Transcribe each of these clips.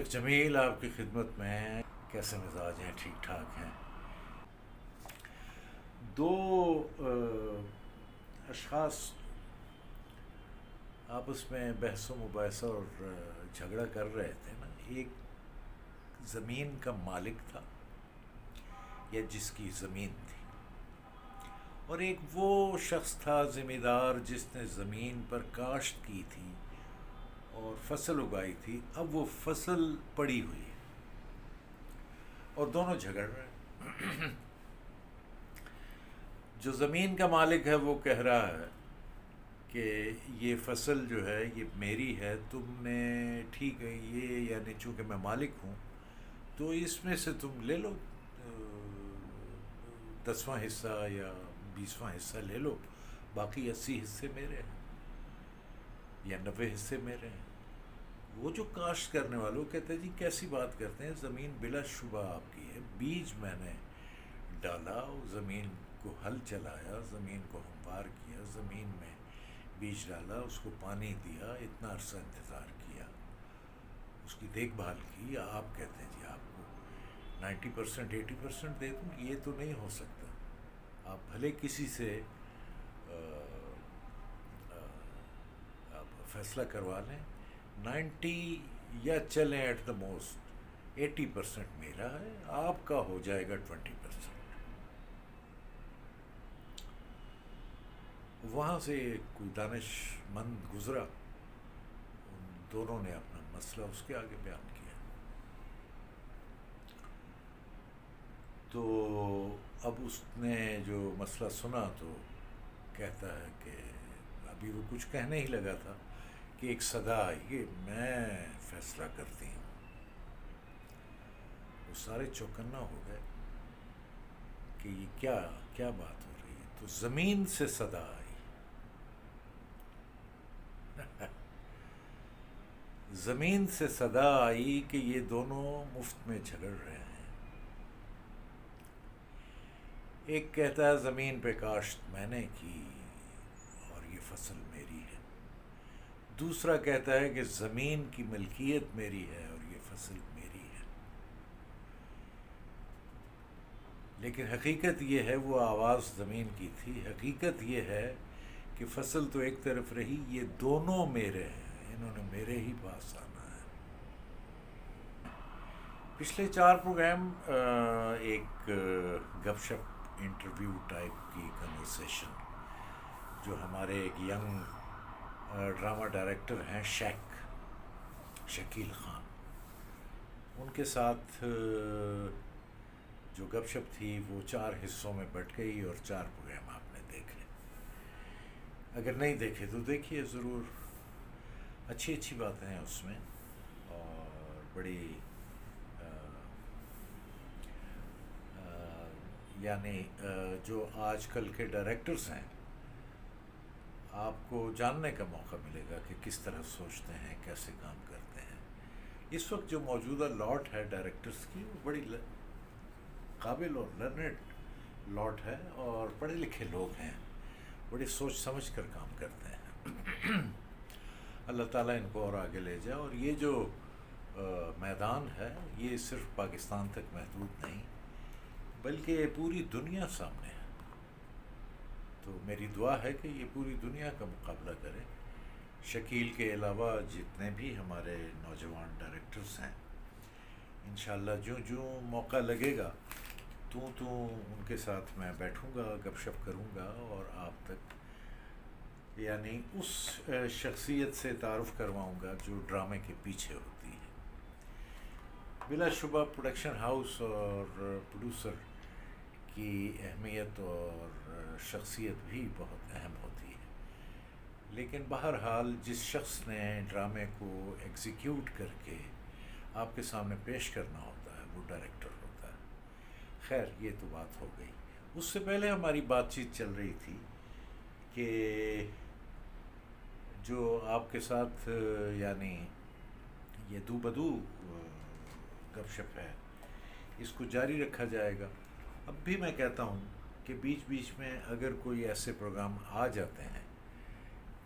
شیخ جمیل آپ کی خدمت میں ہیں۔ کیسے مزاج ہیں؟ ٹھیک ٹھاک ہیں؟ دو اشخاص آپس میں بحث و مباحثہ اور جھگڑا کر رہے تھے نا۔ ایک زمین کا مالک تھا یا جس کی زمین تھی، اور ایک وہ شخص تھا ذمہ دار جس نے زمین پر کاشت کی تھی اور فصل اگائی تھی۔ اب وہ فصل پڑی ہوئی ہے اور دونوں جھگڑ رہے ہیں۔ جو زمین کا مالک ہے وہ کہہ رہا ہے کہ یہ فصل جو ہے یہ میری ہے، تم نے ٹھیک ہے یہ یعنی چونکہ میں مالک ہوں تو اس میں سے تم لے لو، 10واں حصہ یا 20واں حصہ لے لو، باقی 80 حصے میرے ہیں یا 90 حصے میرے ہیں۔ وہ جو کاشت کرنے والوں کہتے ہیں جی کیسی بات کرتے ہیں، زمین بلا شبہ آپ کی ہے، بیج میں نے ڈالا، زمین کو ہل چلایا، زمین کو ہموار کیا، زمین میں بیج ڈالا، اس کو پانی دیا، اتنا عرصہ انتظار کیا، اس کی دیکھ بھال کی۔ آپ کہتے ہیں جی آپ کو 90% 80% دے دوں، یہ تو نہیں ہو سکتا۔ آپ بھلے کسی سے آپ فیصلہ کروا لیں، 90 یا چلیں ایٹ دا موسٹ 80% میرا ہے، آپ کا ہو جائے گا 20%۔ وہاں سے کوئی دانش مند گزرا، ان دونوں نے اپنا مسئلہ اس کے آگے بیان کیا۔ تو اب اس نے جو مسئلہ سنا تو کہتا ہے کہ ابھی وہ کچھ کہنے ہی لگا تھا کہ ایک صدا آئی کہ میں فیصلہ کرتی ہوں۔ وہ سارے چوکنا ہو گئے کہ یہ کیا بات ہو رہی ہے۔ تو زمین سے صدا آئی، زمین سے صدا آئی کہ یہ دونوں مفت میں جھگڑ رہے ہیں۔ ایک کہتا ہے زمین پہ کاشت میں نے کی اور یہ فصل میری ہے، دوسرا کہتا ہے کہ زمین کی ملکیت میری ہے اور یہ فصل میری ہے۔ لیکن حقیقت یہ ہے وہ آواز زمین کی تھی، حقیقت یہ ہے کہ فصل تو ایک طرف رہی، یہ دونوں میرے ہیں، انہوں نے میرے ہی پاس آنا ہے۔ پچھلے 4 پروگرام ایک گپ شپ انٹرویو ٹائپ کی کنورسیشن جو ہمارے ایک ینگ ڈرامہ ڈائریکٹر ہیں شکیل خان، ان کے ساتھ جو گپ شپ تھی وہ 4 حصوں میں بٹ گئی اور 4 پروگرام آپ نے دیکھے۔ اگر نہیں دیکھے تو دیکھیے ضرور، اچھی باتیں ہیں اس میں، اور بڑی یعنی جو آج کل کے ڈائریکٹرز ہیں آپ کو جاننے کا موقع ملے گا کہ کس طرح سوچتے ہیں، کیسے کام کرتے ہیں۔ اس وقت جو موجودہ لاٹ ہے ڈائریکٹرز کی وہ بڑی قابل اور لرنڈ لاٹ ہے اور پڑھے لکھے لوگ ہیں، بڑی سوچ سمجھ کر کام کرتے ہیں۔ اللہ تعالیٰ ان کو اور آگے لے جائے۔ اور یہ جو میدان ہے یہ صرف پاکستان تک محدود نہیں بلکہ پوری دنیا سامنے ہے، تو میری دعا ہے کہ یہ پوری دنیا کا مقابلہ کرے۔ شکیل کے علاوہ جتنے بھی ہمارے نوجوان ڈائریکٹرز ہیں انشاءاللہ جو موقع لگے گا تو ان کے ساتھ میں بیٹھوں گا، گپ شپ کروں گا اور آپ تک یعنی اس شخصیت سے تعارف کرواؤں گا جو ڈرامے کے پیچھے ہوتی ہے۔ بلا شبہ پروڈکشن ہاؤس اور پروڈیوسر کی اہمیت اور شخصیت بھی بہت اہم ہوتی ہے، لیکن بہرحال جس شخص نے ڈرامے کو ایگزیکیوٹ کر کے آپ کے سامنے پیش کرنا ہوتا ہے وہ ڈائریکٹر ہوتا ہے۔ خیر یہ تو بات ہو گئی۔ اس سے پہلے ہماری بات چیت چل رہی تھی کہ جو آپ کے ساتھ یعنی یہ دو بدو گپ شپ ہے اس کو جاری رکھا جائے گا۔ اب بھی میں کہتا ہوں کہ بیچ میں اگر کوئی ایسے پروگرام آ جاتے ہیں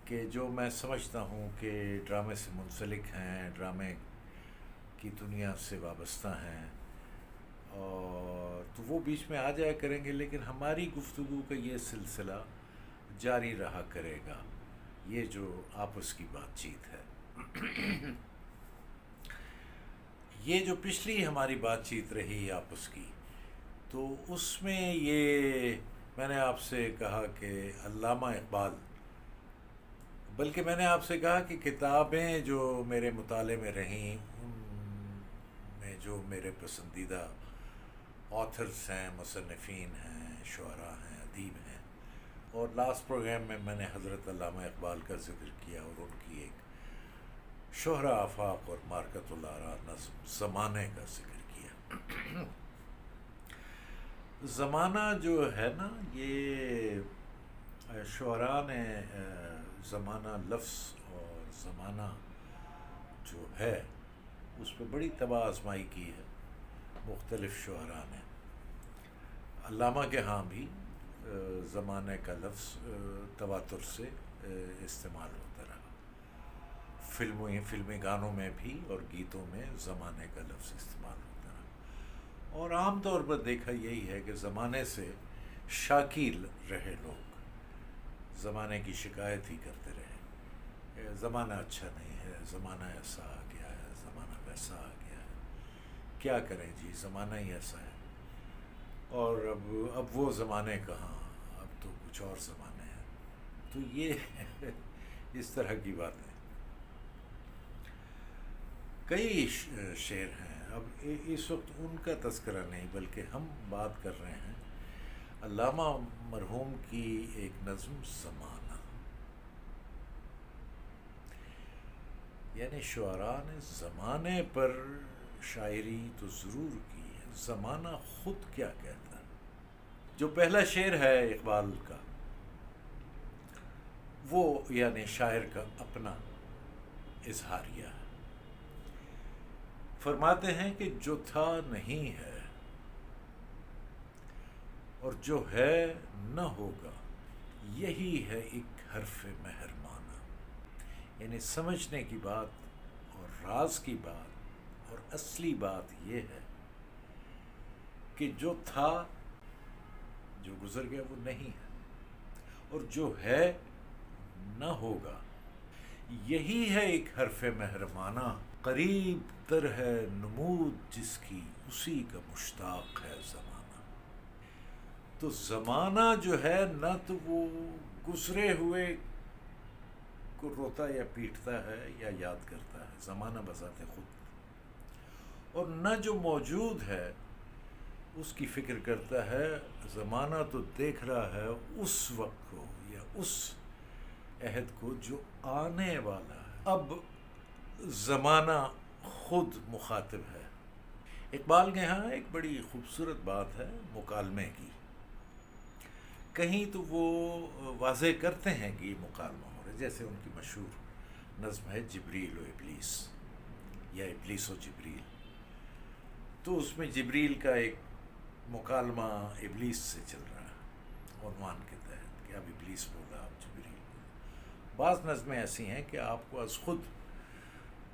کہ جو میں سمجھتا ہوں کہ ڈرامے سے منسلک ہیں، ڈرامے کی دنیا سے وابستہ ہیں، اور تو وہ بیچ میں آ جایا کریں گے، لیکن ہماری گفتگو کا یہ سلسلہ جاری رہا کرے گا، یہ جو آپس کی بات چیت ہے۔ یہ جو پچھلی ہماری بات چیت رہی آپس کی، تو اس میں یہ میں نے آپ سے کہا کہ علامہ اقبال، بلکہ میں نے آپ سے کہا کہ کتابیں جو میرے مطالعے میں رہیں، ان میں جو میرے پسندیدہ آتھرز ہیں، مصنفین ہیں، شعراء ہیں، ادیب ہیں، اور لاسٹ پروگرام میں میں نے حضرت علامہ اقبال کا ذکر کیا اور ان کی ایک شہرہ آفاق اور مارکت الآراء نظم زمانے کا ذکر کیا۔ زمانہ جو ہے نا، یہ شعراء نے زمانہ لفظ اور زمانہ جو ہے اس پہ بڑی طبع آزمائی کی ہے مختلف شعراء نے۔ علامہ کے ہاں بھی زمانے کا لفظ تواتر سے استعمال ہوتا رہا، فلمی گانوں میں بھی اور گیتوں میں زمانے کا لفظ استعمال ہوتا رہا، اور عام طور پر دیکھا یہی ہے کہ زمانے سے شاکیل رہے لوگ، زمانے کی شکایت ہی کرتے رہے، زمانہ اچھا نہیں ہے، زمانہ ایسا آ گیا ہے، زمانہ ویسا آ گیا ہے، کیا کریں جی، زمانہ ہی ایسا ہے، اور اب وہ زمانے کہاں، اب تو کچھ اور زمانے ہیں۔ تو یہ اس طرح کی باتیں کئی شعر ہیں، اب اس وقت ان کا تذکرہ نہیں، بلکہ ہم بات کر رہے ہیں علامہ مرحوم کی ایک نظم زمانہ، یعنی شعراء نے زمانے پر شاعری تو ضرور کی ہے، زمانہ خود کیا کہتا ہے۔ جو پہلا شعر ہے اقبال کا، وہ یعنی شاعر کا اپنا اظہاریہ ہے۔ فرماتے ہیں کہ جو تھا نہیں ہے اور جو ہے نہ ہوگا، یہی ہے ایک حرف مہربانہ، یعنی سمجھنے کی بات اور راز کی بات اور اصلی بات یہ ہے کہ جو تھا، جو گزر گیا، وہ نہیں ہے، اور جو ہے نہ ہوگا، یہی ہے ایک حرف مہربانہ، قریب تر ہے نمود جس کی، اسی کا مشتاق ہے زمانہ۔ تو زمانہ جو ہے نہ تو وہ گزرے ہوئے کو روتا یا پیٹتا ہے یا یاد کرتا ہے، زمانہ بذات خود، اور نہ جو موجود ہے اس کی فکر کرتا ہے، زمانہ تو دیکھ رہا ہے اس وقت کو یا اس عہد کو جو آنے والا ہے۔ اب زمانہ خود مخاطب ہے۔ اقبال کے ہاں ایک بڑی خوبصورت بات ہے مکالمے کی، کہیں تو وہ واضح کرتے ہیں کہ یہ مکالمہ ہو رہا ہے، جیسے ان کی مشہور نظم ہے جبریل و ابلیس، یا ابلیس و جبریل، تو اس میں جبریل کا ایک مکالمہ ابلیس سے چل رہا ہے عنوان کے تحت، کہ اب ابلیس بولا، اب جبریل بولا۔ بعض نظمیں ایسی ہیں کہ آپ کو از خود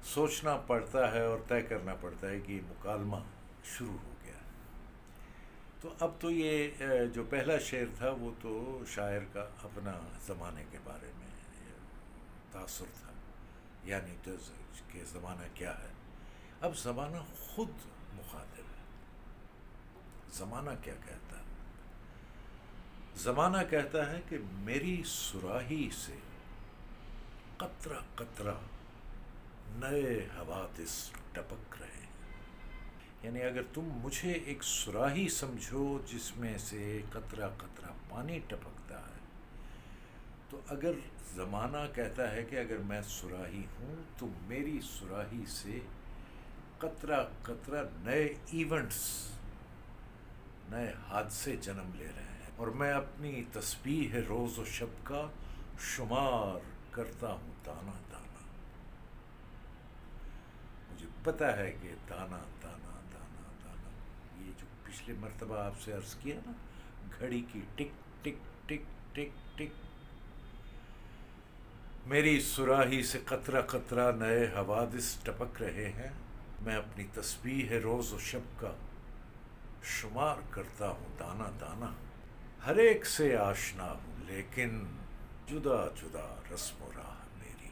سوچنا پڑتا ہے اور طے کرنا پڑتا ہے کہ یہ مکالمہ شروع ہو گیا۔ تو اب تو یہ جو پہلا شعر تھا وہ تو شاعر کا اپنا زمانے کے بارے میں تاثر تھا، یعنی کہ زمانہ کیا ہے۔ اب زمانہ خود مخاطب ہے۔ زمانہ کیا کہتا ہے؟ زمانہ کہتا ہے کہ میری صراحی سے قطرہ قطرہ نئے حوادث ٹپک رہے ہیں، یعنی اگر تم مجھے ایک صراحی سمجھو جس میں سے قطرہ قطرہ پانی ٹپکتا ہے، تو اگر زمانہ کہتا ہے کہ اگر میں صراحی ہوں تو میری صراحی سے قطرہ قطرہ نئے ایونٹس، نئے حادثے جنم لے رہے ہیں، اور میں اپنی تسبیح روز و شب کا شمار کرتا ہوں دانہ دانہ۔ مجھے پتہ ہے کہ دانہ دانہ دانہ دانہ، یہ جو پچھلے مرتبہ آپ سے عرض کیا نا، گھڑی کی ٹک ٹک ٹک ٹک ٹک، میری صراحی سے قطرہ قطرہ نئے حوادث ٹپک رہے ہیں، میں اپنی تسبیح روز و شب کا شمار کرتا ہوں دانا دانا. ہر ایک سے آشنا ہوں لیکن جدا جدا رسم و راہ میری.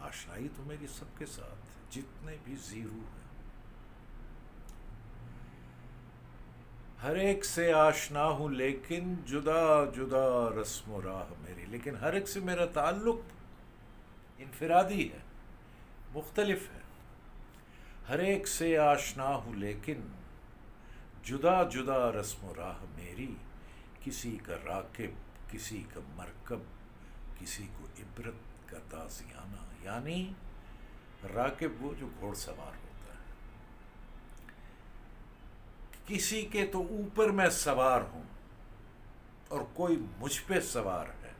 آشنائی تو میری سب کے ساتھ جتنے بھی زیرو ہیں. ہر ایک سے آشنا ہوں لیکن جدا جدا رسم و راہ میری. لیکن ہر ایک سے میرا تعلق انفرادی ہے، مختلف ہے. ہر ایک سے آشنا ہوں لیکن جدا جدا رسم و راہ میری. کسی کا راکب، کسی کا مرکب، کسی کو عبرت کا تازیانہ. یعنی راکب وہ جو گھوڑ سوار ہوتا ہے. کسی کے تو اوپر میں سوار ہوں اور کوئی مجھ پہ سوار ہے،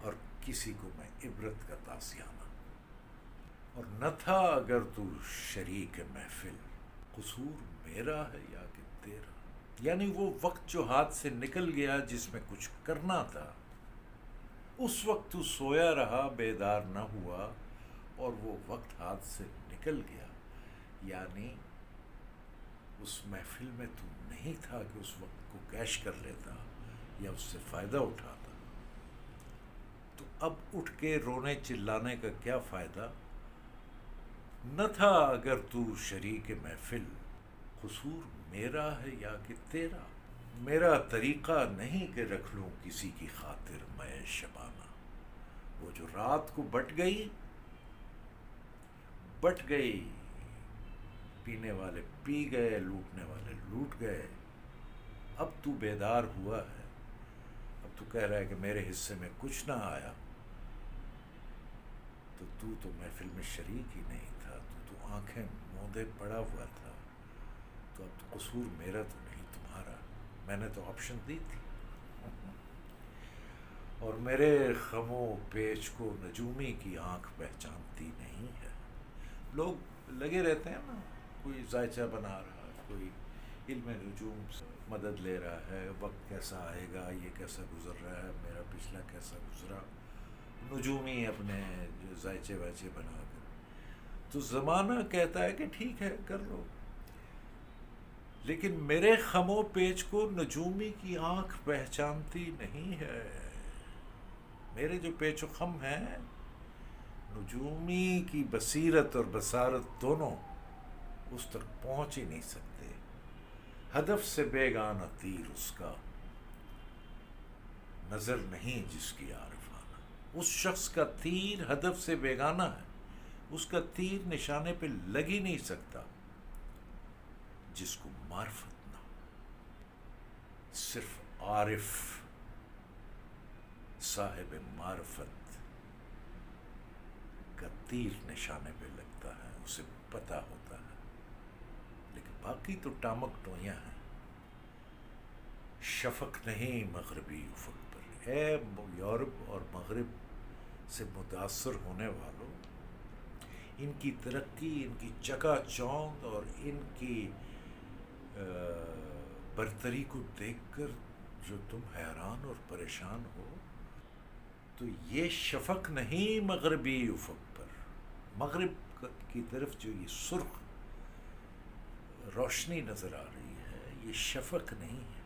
اور کسی کو میں عبرت کا تازیانہ. اور نہ تھا اگر تو شریک محفل، قصور میرا ہے یا کہ تیرا. یعنی وہ وقت جو ہاتھ سے نکل گیا جس میں کچھ کرنا تھا، اس وقت تو سویا رہا، بیدار نہ ہوا، اور وہ وقت ہاتھ سے نکل گیا. یعنی اس محفل میں تو نہیں تھا کہ اس وقت کو کیش کر لیتا یا اس سے فائدہ اٹھاتا. تو اب اٹھ کے رونے چلانے کا کیا فائدہ؟ نہ تھا اگر تو شریک محفل، قصور میرا ہے یا کہ تیرا. میرا طریقہ نہیں کہ رکھ لوں کسی کی خاطر میں شبانہ. وہ جو رات کو بٹ گئی، پینے والے پی گئے، لوٹنے والے لوٹ گئے. اب تو بیدار ہوا ہے، اب تو کہہ رہا ہے کہ میرے حصے میں کچھ نہ آیا. تو محفل میں شریک ہی نہیں تھا. تو آنکھیں موندے پڑا ہوا تھا. تو اب تو قصور میرا تو نہیں، تمہارا. میں نے تو آپشن دی تھی. اور میرے خم و پیچ کو نجومی کی آنکھ پہچانتی نہیں ہے. لوگ لگے رہتے ہیں نا، کوئی ذائچہ بنا رہا ہے، کوئی علم نجوم سے مدد لے رہا ہے. وقت کیسا آئے گا، یہ کیسا گزر رہا ہے، میرا پچھلا کیسا گزرا. نجومی اپنے جو ذائچے وائچے بنا کر. تو زمانہ کہتا ہے کہ ٹھیک ہے کر لو، لیکن میرے خم و پیچ کو نجومی کی آنکھ پہچانتی نہیں ہے. میرے جو پیچ و خم ہیں، نجومی کی بصیرت اور بصارت دونوں اس تک پہنچ ہی نہیں سکتے. ہدف سے بیگانہ تیر اس کا، نظر نہیں جس کی عارفانہ. اس شخص کا تیر ہدف سے بیگانہ ہے. اس کا تیر نشانے پہ لگ ہی نہیں سکتا جس کو معرفت نہ ہو. صرف عارف، صاحب معرفت کا تیر نشانے پہ لگتا ہے، اسے پتہ ہوتا ہے. لیکن باقی تو ٹامک ٹوئیاں ہیں. شفق نہیں مغربی افق پر. اے یورپ اور مغرب سے متاثر ہونے والوں، ان کی ترقی، ان کی چکا چوند اور ان کی برتری کو دیکھ کر جو تم حیران اور پریشان ہو، تو یہ شفق نہیں مغربی افق پر. مغرب کی طرف جو یہ سرخ روشنی نظر آ رہی ہے، یہ شفق نہیں ہے.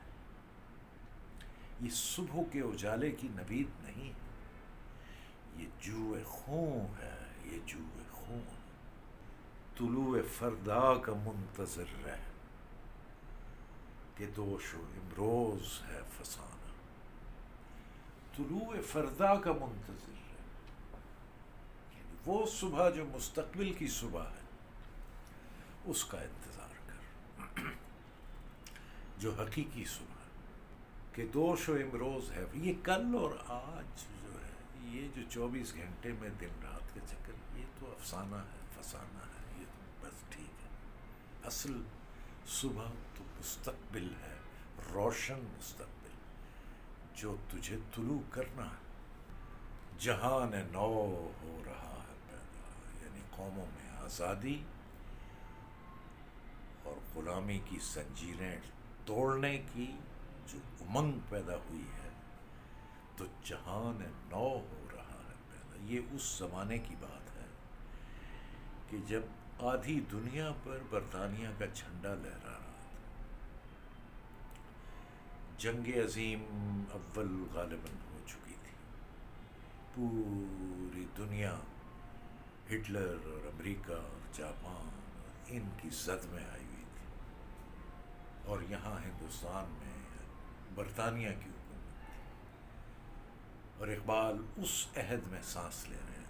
یہ صبح کے اجالے کی نوید نہیں ہے. یہ جوئے خون ہے، یہ جوئے خون. طلوع فردا کا منتظر رہ کہ دوش و امروز ہے فسانہ. طلوع فردا کا منتظر رہ، یعنی وہ صبح جو مستقبل کی صبح ہے، اس کا انتظار کر، جو حقیقی صبح ہے. کہ دوش و امروز ہے. یہ کل اور آج جو ہے، یہ جو 24 گھنٹے میں دن رات کے چکر، یہ تو افسانہ ہے، فسانہ ہے. یہ تو بس ٹھیک ہے. اصل صبح تو مستقبل ہے، روشن مستقبل جو تجھے طلوع کرنا ہے. جہان نو ہو رہا ہے پیدا، یعنی قوموں میں آزادی اور غلامی کی زنجیریں توڑنے کی جو امنگ پیدا ہوئی ہے. تو جہان نو ہو رہا ہے پیدا. یہ اس زمانے کی بات ہے کہ جب آدھی دنیا پر برطانیہ کا جھنڈا لہرا رہا تھا، جنگ عظیم اول غالباً ہو چکی تھی، پوری دنیا ہٹلر اور امریکہ اور جاپان اور ان کی زد میں آئی ہوئی تھی، اور یہاں ہندوستان میں برطانیہ کی حکومت تھی، اور اقبال اس عہد میں سانس لے رہے تھے۔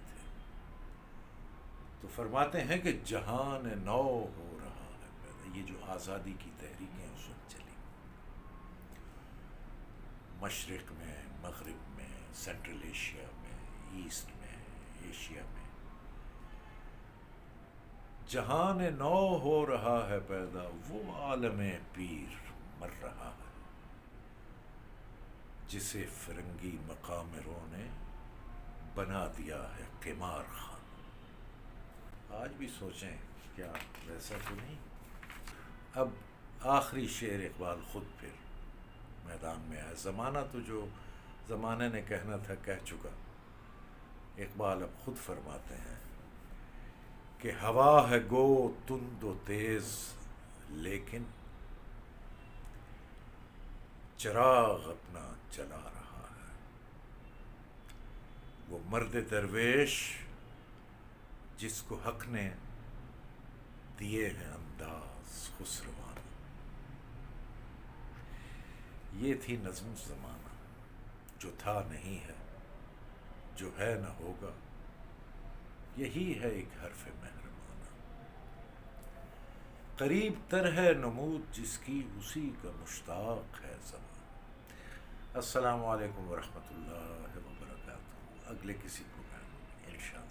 تو فرماتے ہیں کہ جہان نو ہو رہا ہے پیدا، یہ جو آزادی کی تحریکیں اس وقت چلی، مشرق میں، مغرب میں، سینٹرل ایشیا میں، ایسٹ میں، ایشیا میں، جہان نو ہو رہا ہے پیدا، وہ عالم پیر مر رہا ہے، جسے فرنگی مقامروں نے بنا دیا ہے قمار خان۔ آج بھی سوچیں کیا ویسا تو نہیں؟ اب آخری شعر اقبال خود پھر میدان میں آیا۔ زمانہ تو جو زمانے نے کہنا تھا کہہ چکا، اقبال اب خود فرماتے ہیں کہ ہوا ہے گو تند و تیز لیکن چراغ اپنا چلا رہا ہے، وہ مرد درویش جس کو حق نے دیے ہیں انداز خسروانہ۔ یہ تھی نظم زمانہ، جو تھا نہیں ہے، جو ہے نہ ہوگا، یہی ہے ایک حرف مہربانہ، قریب تر ہے نمود جس کی اسی کا مشتاق ہے زمان۔ السلام علیکم ورحمۃ اللہ وبرکاتہ۔ اگلے کسی پروگرام میں انشاءاللہ۔